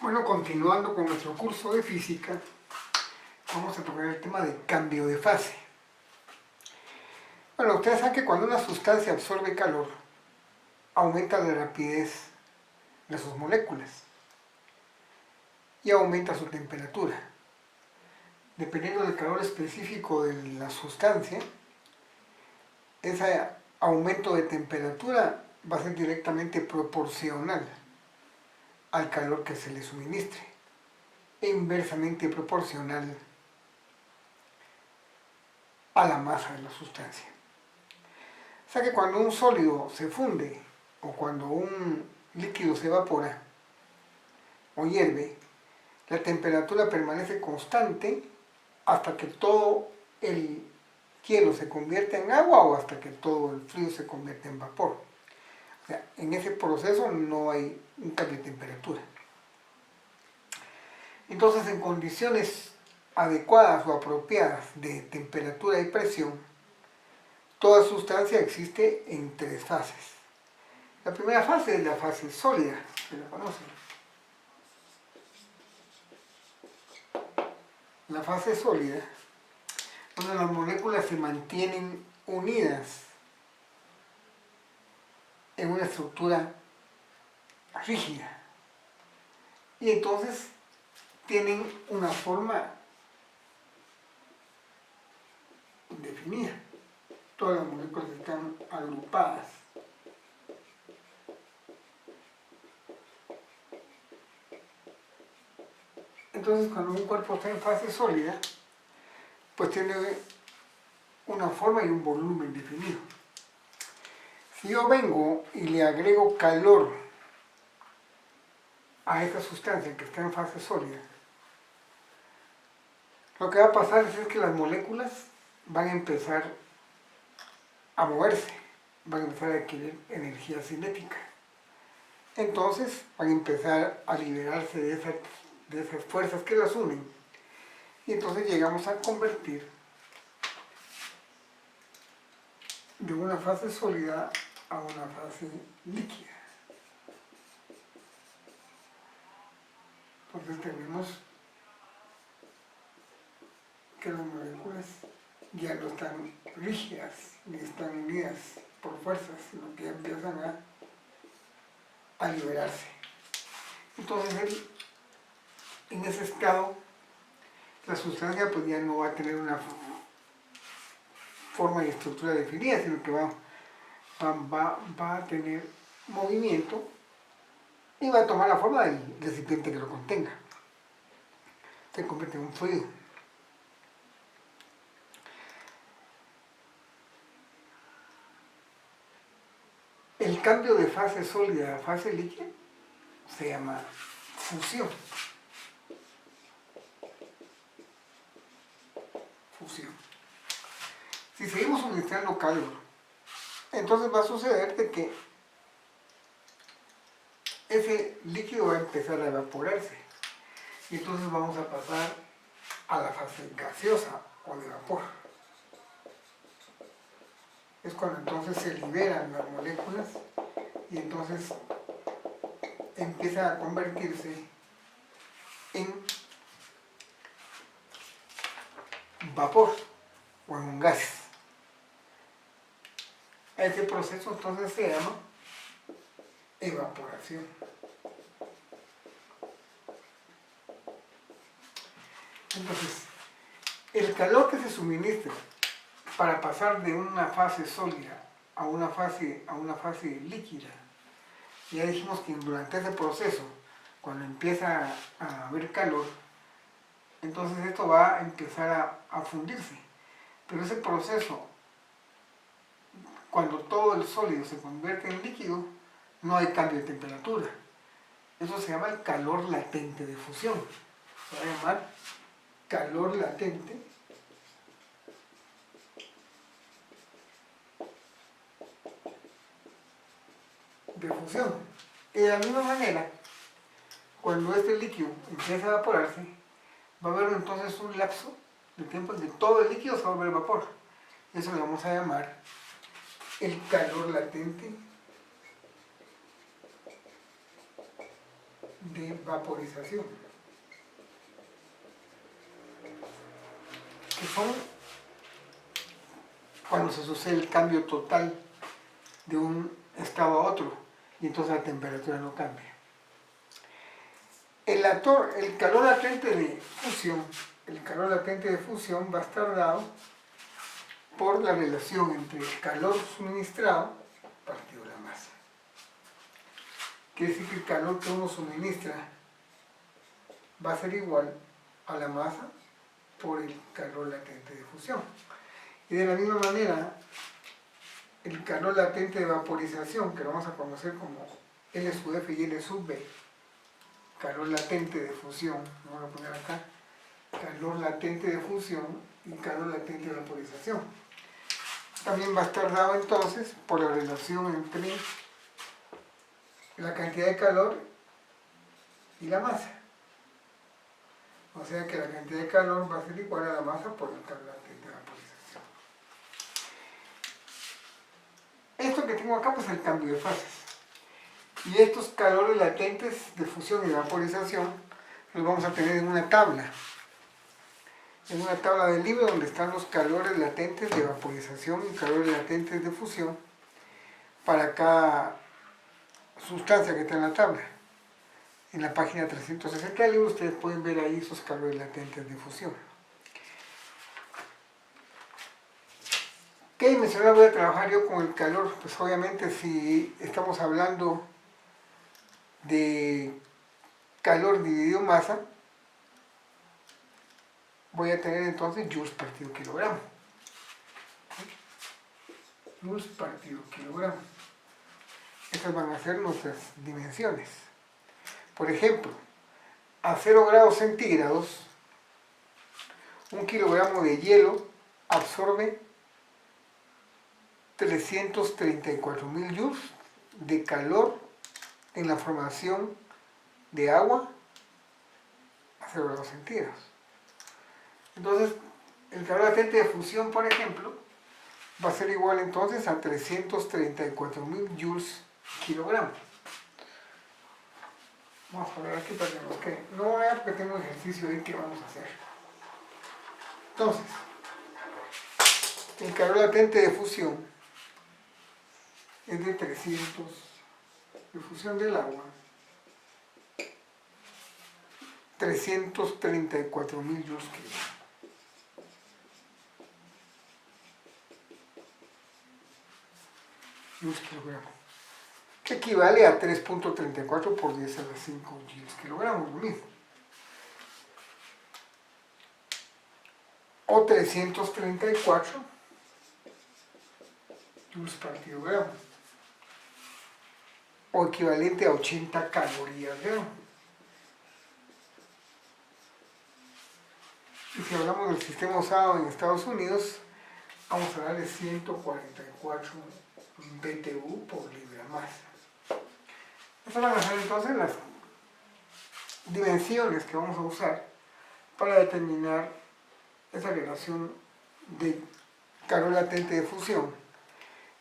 Bueno, continuando con nuestro curso de física, vamos a tocar el tema de cambio de fase. Bueno, ustedes saben que cuando una sustancia absorbe calor, aumenta la rapidez de sus moléculas y aumenta su temperatura. Dependiendo del calor específico de la sustancia, ese aumento de temperatura va a ser directamente proporcional al calor que se le suministre e inversamente proporcional a la masa de la sustancia. O sea que cuando un sólido se funde o cuando un líquido se evapora o hierve, la temperatura permanece constante hasta que todo el hielo se convierte en agua o hasta que todo el frío se convierte en vapor. O sea, en ese proceso no hay un cambio de temperatura. Entonces, en condiciones adecuadas o apropiadas de temperatura y presión, toda sustancia existe en tres fases. La primera fase es la fase sólida, se la conocen. La fase sólida, donde las moléculas se mantienen unidas en una estructura rígida y entonces tienen una forma definida. Todas las moléculas están agrupadas. Entonces, cuando un cuerpo está en fase sólida, pues tiene una forma y un volumen definido. Si yo vengo y le agrego calor a esta sustancia que está en fase sólida, lo que va a pasar es que las moléculas van a empezar a moverse, van a empezar a adquirir energía cinética. Entonces van a empezar a liberarse de esas fuerzas que las unen y entonces llegamos a convertir de una fase sólida a una fase líquida. Entonces tenemos que las moléculas ya no están rígidas ni están unidas por fuerzas, sino que ya empiezan a liberarse. Entonces en ese estado la sustancia pues ya no va a tener una forma y estructura definida, sino que va a tener movimiento y va a tomar la forma del recipiente que lo contenga. Se convierte en un fluido. El cambio de fase sólida a fase líquida se llama fusión. Fusión. Si seguimos suministrando calor, entonces va a suceder de que ese líquido va a empezar a evaporarse y entonces vamos a pasar a la fase gaseosa o de vapor. Es cuando entonces se liberan las moléculas y entonces empieza a convertirse en vapor o en un gas. Ese proceso entonces se llama evaporación. Entonces, el calor que se suministra para pasar de una fase sólida a una fase líquida, ya dijimos que durante ese proceso, cuando empieza a haber calor, entonces esto va a empezar a fundirse. Pero ese proceso, cuando todo el sólido se convierte en líquido, no hay cambio de temperatura. Eso se llama el calor latente de fusión. Se va a llamar calor latente de fusión. Y de la misma manera, cuando este líquido empieza a evaporarse, va a haber entonces un lapso de tiempo en que todo el líquido se va a volver vapor. Eso le vamos a llamar el calor latente de vaporización, que son cuando se sucede el cambio total de un estado a otro y entonces la temperatura no cambia. El calor latente de fusión va a estar dado por la relación entre el calor suministrado partido la masa. Quiere decir que el calor que uno suministra va a ser igual a la masa por el calor latente de fusión. Y de la misma manera, el calor latente de vaporización, que lo vamos a conocer como L sub F y L sub B, calor latente de fusión, lo voy a poner acá, calor latente de fusión y calor latente de vaporización. También va a estar dado entonces por la relación entre la cantidad de calor y la masa. O sea que la cantidad de calor va a ser igual a la masa por el calor latente de vaporización. Esto que tengo acá pues es el cambio de fases. Y estos calores latentes de fusión y vaporización los vamos a tener en una tabla. En una tabla del libro donde están los calores latentes de vaporización y calores latentes de fusión para cada sustancia que está en la tabla. En la página 360 del libro ustedes pueden ver ahí esos calores latentes de fusión. ¿Qué dimensional voy a trabajar yo con el calor? Pues obviamente si estamos hablando de calor dividido masa, voy a tener entonces joules partido kilogramo. Joules partido kilogramo. Estas van a ser nuestras dimensiones. Por ejemplo, a 0 grados centígrados, 1 kilogramo de hielo absorbe 334.000 joules de calor en la formación de agua a 0 grados centígrados. Entonces, el calor latente de fusión, por ejemplo, va a ser igual entonces a 334.000 joules kilogramo. Vamos a ver aquí para que nos quede. No voy a porque tengo un ejercicio ahí que vamos a hacer. Entonces, el calor latente de fusión es de 300, de fusión del agua, 334.000 joules kilogramo. Que equivale a 3.34 por 10 a la 5 joules kilogramos, lo mismo. O 334 joules partido gramo. O equivalente a 80 calorías gramo. Y si hablamos del sistema usado en Estados Unidos, vamos a darle 144 BTU por libra masa. Estas van a ser entonces las dimensiones que vamos a usar para determinar esa relación de calor latente de fusión.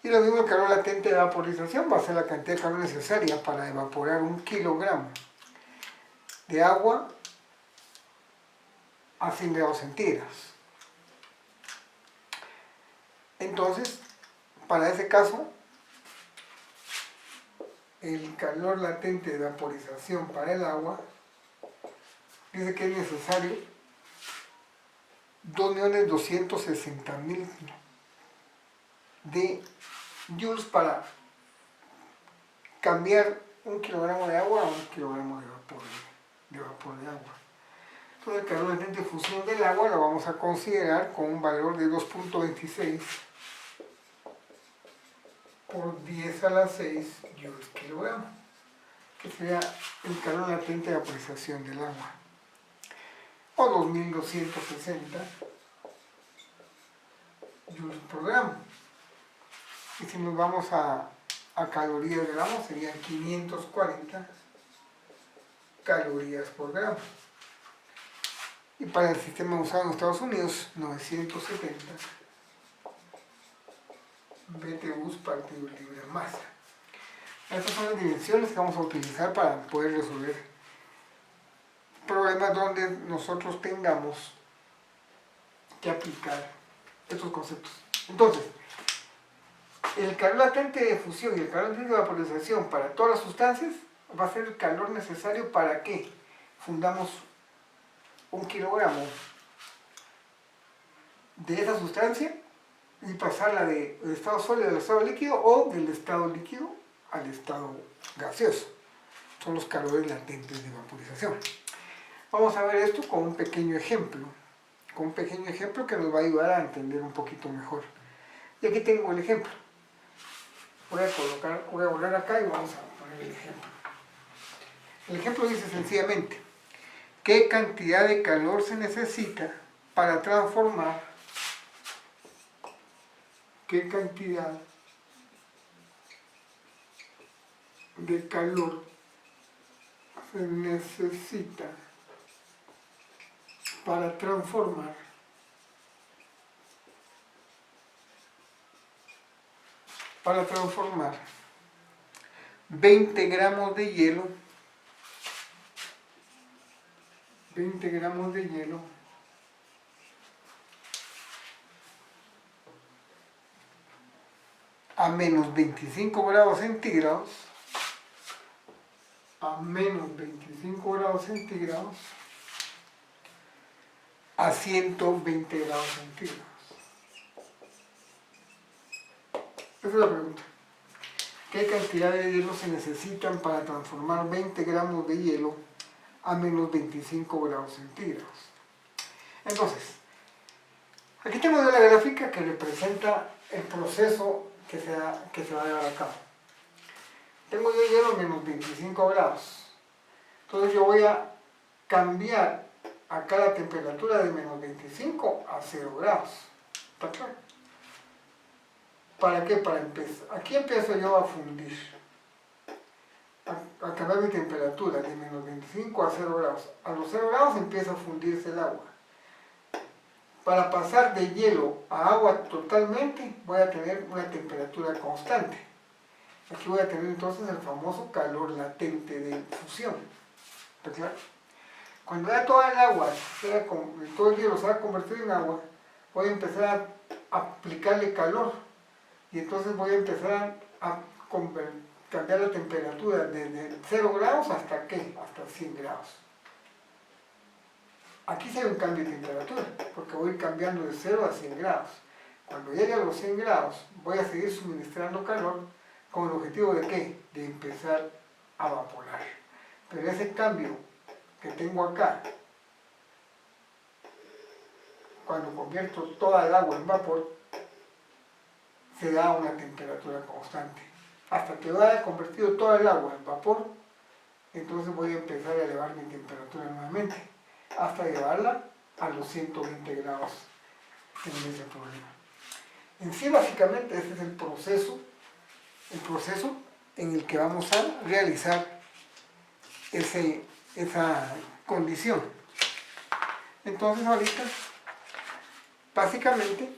Y lo mismo el calor latente de vaporización va a ser la cantidad de calor necesaria para evaporar 1 kilogramo de agua a 100 grados centígrados. Entonces, para ese caso, el calor latente de vaporización para el agua dice que es necesario 2.260.000 de joules para cambiar 1 kilogramo de agua a 1 kilogramo de vapor de agua. Entonces el calor latente de fusión del agua lo vamos a considerar con un valor de 2.26 por 10 a la 6 joules kilogramo, que sería el calor latente de vaporización del agua, o 2.260 joules por gramo. Y si nos vamos a calorías de gramo, serían 540 calorías por gramo. Y para el sistema usado en Estados Unidos, 970 BTUs partido libra masa. Estas son las dimensiones que vamos a utilizar para poder resolver problemas donde nosotros tengamos que aplicar estos conceptos. Entonces, el calor latente de fusión y el calor latente de vaporización para todas las sustancias va a ser el calor necesario para que fundamos 1 kilogramo de esa sustancia y pasarla del estado sólido al estado líquido o del estado líquido al estado gaseoso. Son los calores latentes de vaporización. Vamos a ver esto con un pequeño ejemplo. Con un pequeño ejemplo que nos va a ayudar a entender un poquito mejor. Y aquí tengo el ejemplo. Voy a volver acá y vamos a poner el ejemplo. El ejemplo dice sencillamente, ¿qué cantidad de calor se necesita para transformar? ¿Qué cantidad de calor se necesita para transformar 20 gramos de hielo a menos 25 grados centígrados a 120 grados centígrados? Esa es la pregunta. ¿Qué cantidad de hielo se necesitan para transformar 20 gramos de hielo a menos 25 grados centígrados? Entonces, aquí tengo yo la gráfica que representa el proceso que se va a llevar a cabo. Tengo yo hielo a menos 25 grados. Entonces yo voy a cambiar acá la temperatura de menos 25 a 0 grados. ¿Está claro? ¿Para qué? Para empezar. Aquí empiezo yo a fundir. A cambiar mi temperatura de menos 25 a 0 grados. A los 0 grados empieza a fundirse el agua. Para pasar de hielo a agua totalmente voy a tener una temperatura constante. Aquí voy a tener entonces el famoso calor latente de fusión. ¿Está claro? Cuando ya toda el agua, todo el hielo se va a convertir en agua, voy a empezar a aplicarle calor. Y entonces voy a empezar a cambiar la temperatura desde 0 grados hasta ¿qué? Hasta 100 grados. Aquí se ve un cambio de temperatura, porque voy cambiando de 0 a 100 grados. Cuando llegue a los 100 grados, voy a seguir suministrando calor con el objetivo de ¿qué? De empezar a evaporar. Pero ese cambio que tengo acá, cuando convierto toda el agua en vapor, se da una temperatura constante. Hasta que haya convertido toda el agua en vapor, entonces voy a empezar a elevar mi temperatura nuevamente, hasta llevarla a los 120 grados en ese problema. En sí, básicamente, este es el proceso en el que vamos a realizar esa condición. Entonces, ahorita, básicamente,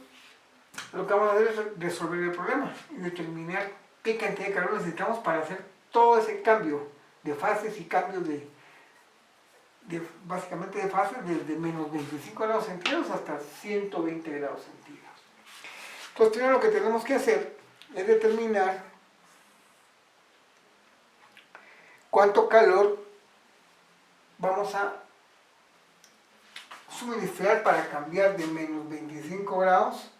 lo que vamos a hacer es resolver el problema y determinar qué cantidad de calor necesitamos para hacer todo ese cambio de fases y cambios básicamente de fases desde menos 25 grados centígrados hasta 120 grados centígrados. Entonces, primero lo que tenemos que hacer es determinar cuánto calor vamos a suministrar para cambiar de menos 25 grados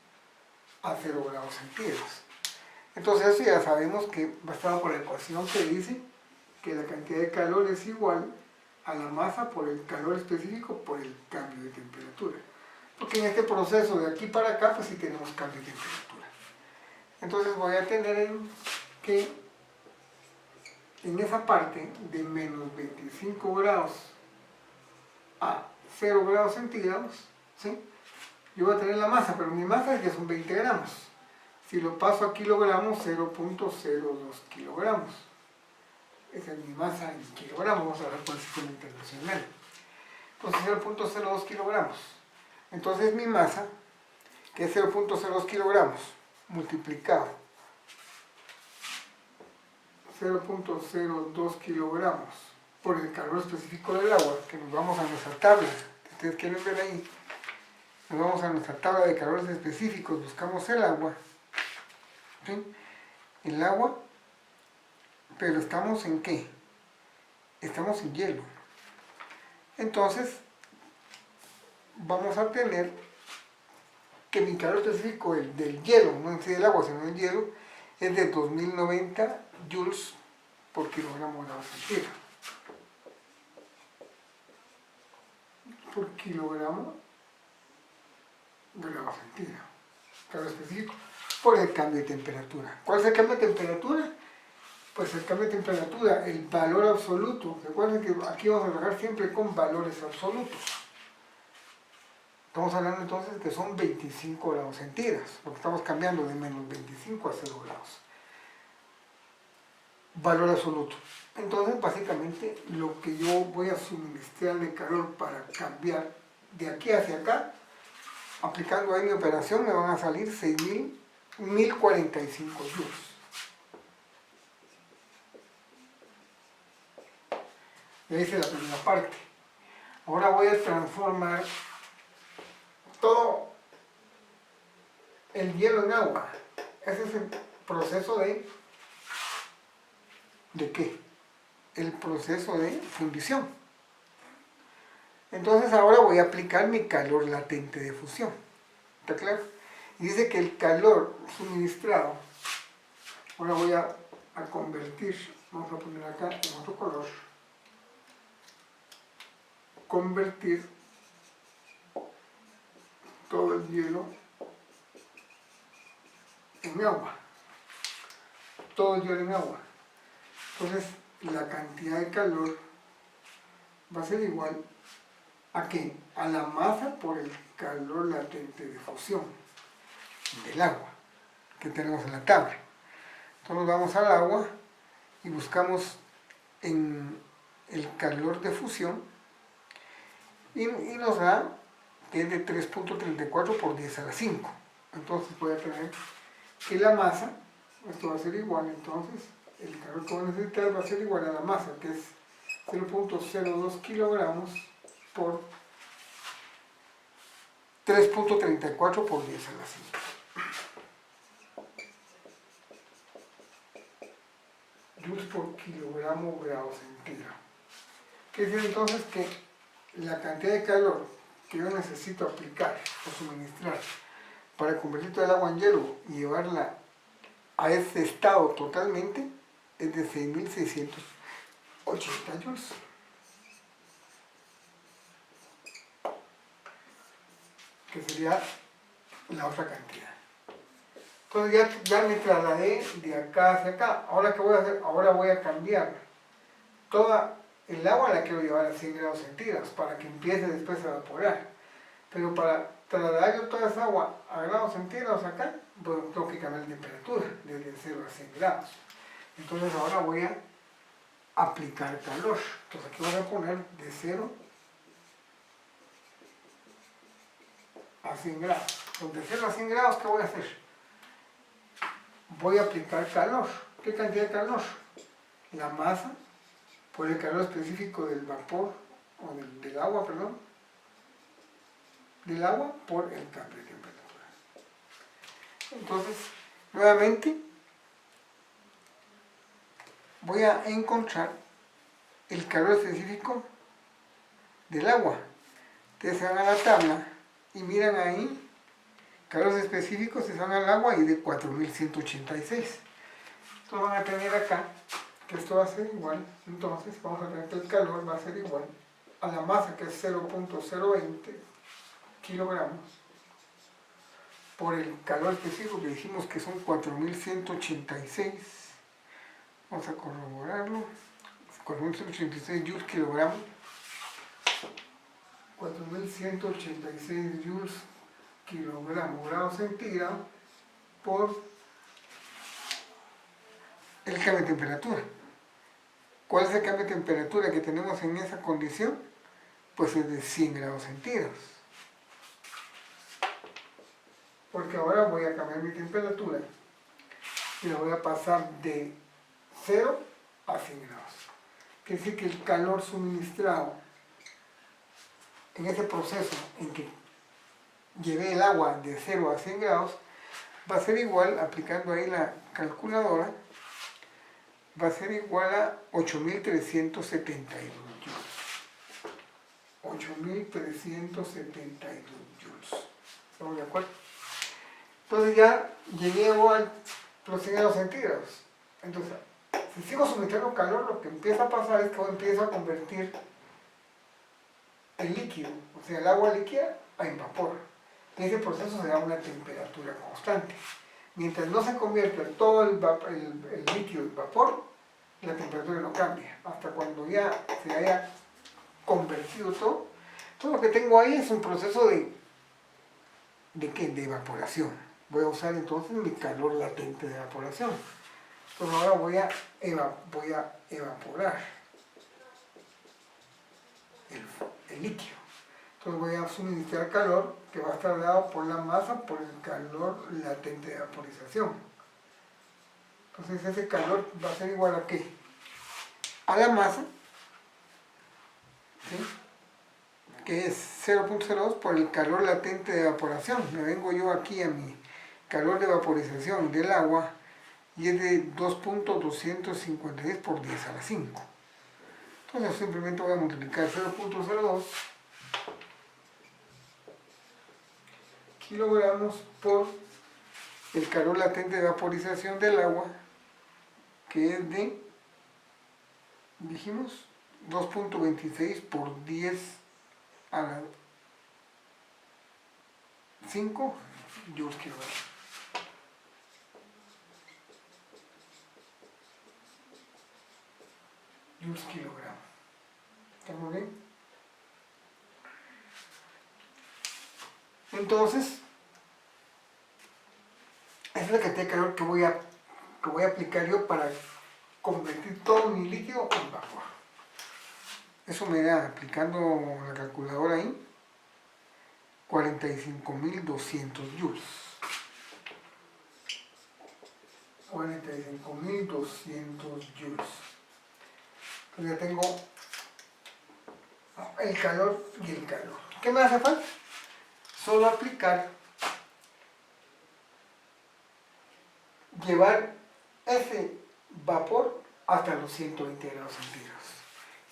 a 0 grados centígrados. Entonces eso ya sabemos que basado por la ecuación que dice que la cantidad de calor es igual a la masa por el calor específico por el cambio de temperatura. Porque en este proceso de aquí para acá pues sí tenemos cambio de temperatura. Entonces voy a tener que en esa parte de menos 25 grados a 0 grados centígrados, ¿sí? Yo voy a tener la masa, pero mi masa ya son 20 gramos. Si lo paso a kilogramos, 0.02 kilogramos. Esa es mi masa en kilogramos, vamos a ver por el sistema internacional. Entonces 0.02 kilogramos. Entonces mi masa, que es 0.02 kilogramos, multiplicado 0.02 kilogramos por el calor específico del agua, que nos vamos a nuestra tabla, si ustedes quieren ver ahí, nos vamos a nuestra tabla de calores específicos, buscamos el agua, ¿sí? El agua, pero estamos en ¿qué? Estamos en hielo. Entonces, vamos a tener que mi calor específico del hielo, no en sí del agua, sino del hielo, es de 2090 joules por kilogramo de grado centígrado. Por kilogramo de grado centígrado. Calor específico por el cambio de temperatura. ¿Cuál es el cambio de temperatura? Pues el cambio de temperatura, el valor absoluto. Recuerden que aquí vamos a trabajar siempre con valores absolutos. Estamos hablando entonces que son 25 grados centígrados, porque estamos cambiando de menos 25 a 0 grados. Valor absoluto. Entonces, básicamente, lo que yo voy a suministrar de calor para cambiar de aquí hacia acá, aplicando ahí mi operación, me van a salir 1045 joules. Ya hice la primera parte. Ahora voy a transformar todo el hielo en agua. Ese es el proceso ¿de qué? El proceso de fundición. Entonces ahora voy a aplicar mi calor latente de fusión. ¿Está claro? Y dice que el calor suministrado, ahora voy a convertir, vamos a poner acá en otro color, convertir todo el hielo en agua. Todo el hielo en agua. Entonces la cantidad de calor va a ser igual ¿a qué? A la masa por el calor latente de fusión del agua que tenemos en la tabla. Entonces nos vamos al agua y buscamos en el calor de fusión y nos da que es de 3.34 por 10 a la 5. Entonces voy a tener que la masa, esto va a ser igual, entonces el calor que voy a necesitar va a ser igual a la masa, que es 0.02 kilogramos por 3.34 por 10 a la 5. Joules por kilogramo grado centígrado. Quiere decir entonces que la cantidad de calor que yo necesito aplicar o suministrar para convertir todo el agua en hielo y llevarla a ese estado totalmente es de 6.680 joules. Que sería la otra cantidad. Entonces ya me trasladé de acá hacia acá. Ahora, ¿qué voy a hacer? Ahora voy a cambiar toda el agua, la quiero llevar a 100 grados centígrados para que empiece después a evaporar. Pero para trasladar yo toda esa agua a grados centígrados acá, pues tengo que cambiar la temperatura desde 0 a 100 grados. Entonces ahora voy a aplicar calor. Entonces aquí voy a poner de 0 a 100 grados. Entonces de 0 a 100 grados, ¿qué voy a hacer? Voy a aplicar calor. ¿Qué cantidad de calor? La masa por el calor específico del vapor, o del agua, perdón, del agua por el cambio de temperatura. Entonces, nuevamente, voy a encontrar el calor específico del agua. Ustedes se van a la tabla y miran ahí, calores específicos se van al agua y de 4186. Entonces van a tener acá que esto va a ser igual, entonces vamos a tener que el calor va a ser igual a la masa, que es 0.020 kilogramos por el calor específico que dijimos que son 4186. Vamos a corroborarlo. 4186 joules kilogramos. 4186 joules kilogramo grado centígrado por el cambio de temperatura. ¿Cuál es el cambio de temperatura que tenemos en esa condición? Pues es de 100 grados centígrados. Porque ahora voy a cambiar mi temperatura y la voy a pasar de 0 a 100 grados. quiere decir que el calor suministrado en ese proceso en que llevé el agua de 0 a 100 grados, va a ser igual, aplicando ahí la calculadora, va a ser igual a 8.372 joules. 8.372 joules. ¿Estamos de acuerdo? Entonces ya llegué a los 100 grados centígrados. Entonces, si sigo suministrando calor, lo que empieza a pasar es que empiezo a convertir el líquido, o sea, el agua líquida, en vapor. Y ese proceso se da a una temperatura constante. Mientras no se convierta todo el líquido en vapor, la temperatura no cambia. Hasta cuando ya se haya convertido todo. Todo lo que tengo ahí es un proceso ¿de qué? De evaporación. Voy a usar entonces mi calor latente de evaporación. Entonces ahora voy a evaporar el líquido. Entonces voy a suministrar calor que va a estar dado por la masa por el calor latente de vaporización. Entonces ese calor va a ser igual a ¿qué? A la masa, ¿sí? Que es 0.02 por el calor latente de evaporación. Me vengo yo aquí a mi calor de vaporización del agua y es de 2.256 por 10 a la 5. Entonces simplemente voy a multiplicar 0.02 kilogramos por el calor latente de vaporización del agua, que es de, dijimos, 2.26 por 10 a la 5 joules kilogramos. Joules kilogramo. ¿Estamos bien? Entonces, esa es la cantidad de calor que voy a aplicar yo para convertir todo mi líquido en vapor. Eso me da, aplicando la calculadora ahí, 45.200 joules. 45.200 joules. Entonces ya tengo el calor y el calor. ¿Qué me hace falta? Solo aplicar, llevar ese vapor hasta los 120 grados centígrados.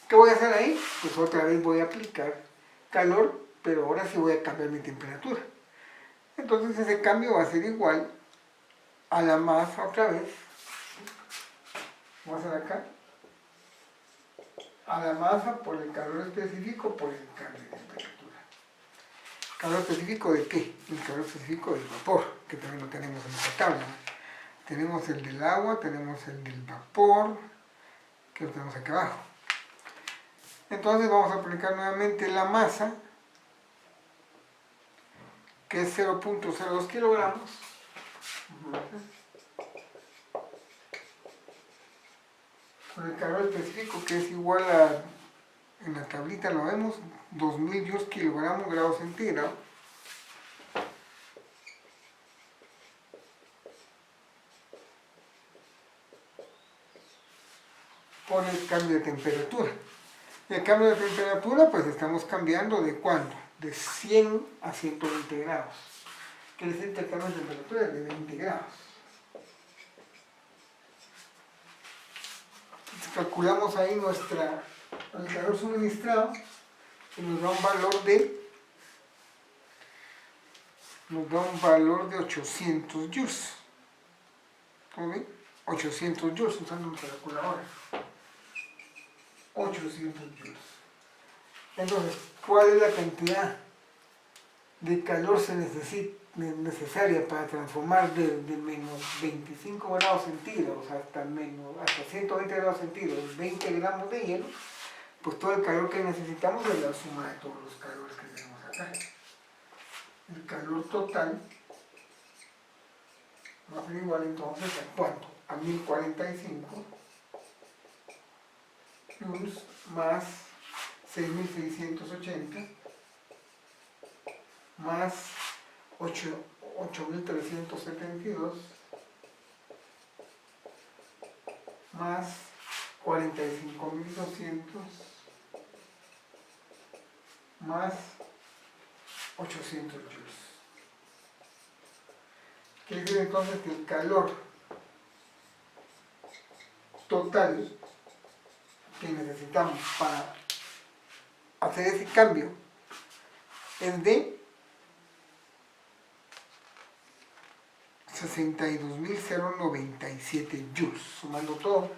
¿Qué voy a hacer ahí? Pues otra vez voy a aplicar calor, pero ahora sí voy a cambiar mi temperatura. Entonces ese cambio va a ser igual a la masa otra vez. Vamos a hacer acá. A la masa por el calor específico por el cambio de temperatura. ¿Calor específico de qué? El calor específico del vapor, que también lo tenemos en esta tabla. Tenemos el del agua, tenemos el del vapor, que lo tenemos aquí abajo. Entonces vamos a aplicar nuevamente la masa, que es 0.02 kilogramos. Con el calor específico, que es igual a, en la tablita lo vemos, 2000 joules kilogramos grados centígrados. Por el cambio de temperatura. El cambio de temperatura, pues estamos cambiando de ¿cuánto? De 100 a 120 grados. Quiere decir que el cambio de temperatura es de 20 grados. Entonces, calculamos ahí el calor suministrado y nos da un valor de 800 joules. ¿Cómo ven? 800 joules usando nuestra calculadora. 800 joules. Entonces, ¿cuál es la cantidad de calor necesaria para transformar de menos 25 grados centígrados hasta 120 grados centígrados 20 gramos de hielo? Pues todo el calor que necesitamos es la suma de todos los calores que tenemos acá. El calor total va a ser igual entonces a ¿cuánto? A 1045 joules más 6.680 más 8.372 más 45.200 más 800 joules. Quiere decir entonces que el calor total que necesitamos para hacer ese cambio es de 62.097 joules, sumando todo,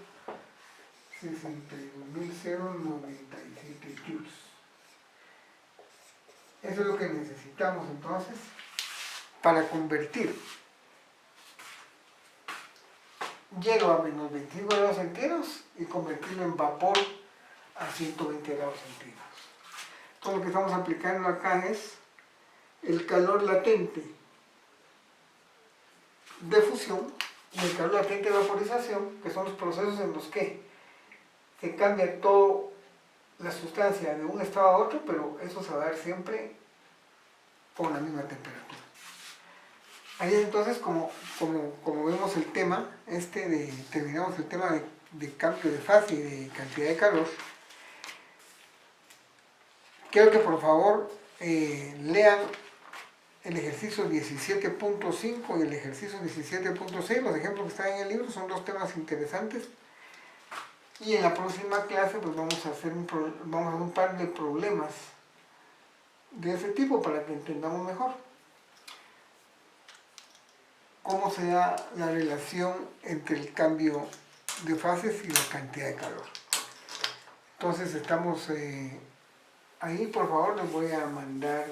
62.097 joules. Eso es lo que necesitamos entonces para convertir hielo a menos 25 grados centígrados y convertirlo en vapor a 120 grados centígrados. Todo lo que estamos aplicando acá es el calor latente de fusión y el calor latente de vaporización, que son los procesos en los que se cambia toda la sustancia de un estado a otro, pero eso se va a dar siempre con la misma temperatura. Ahí entonces, como vemos el tema, terminamos el tema de cambio de fase y de cantidad de calor. Quiero que por favor lean el ejercicio 17.5 y el ejercicio 17.6, los ejemplos que están en el libro, son dos temas interesantes. Y en la próxima clase pues vamos a hacer un par de problemas de ese tipo para que entendamos mejor cómo se da la relación entre el cambio de fases y la cantidad de calor. Entonces estamos ahí, por favor les voy a mandar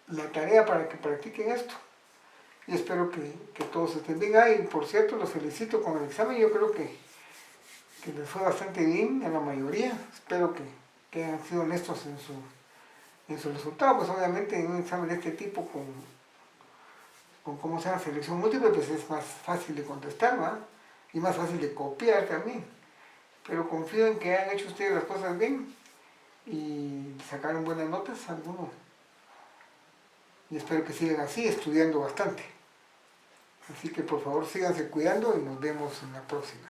la tarea para que practiquen esto. Y espero que todos estén bien. Y por cierto, los felicito con el examen. Yo creo que les fue bastante bien a la mayoría. Espero que hayan sido honestos en su resultado. Pues obviamente en un examen de este tipo con cómo se llama selección múltiple, pues es más fácil de contestar, ¿verdad? Y más fácil de copiar también. Pero confío en que hayan hecho ustedes las cosas bien y sacaron buenas notas algunos. Y espero que sigan así, estudiando bastante. Así que por favor síganse cuidando y nos vemos en la próxima.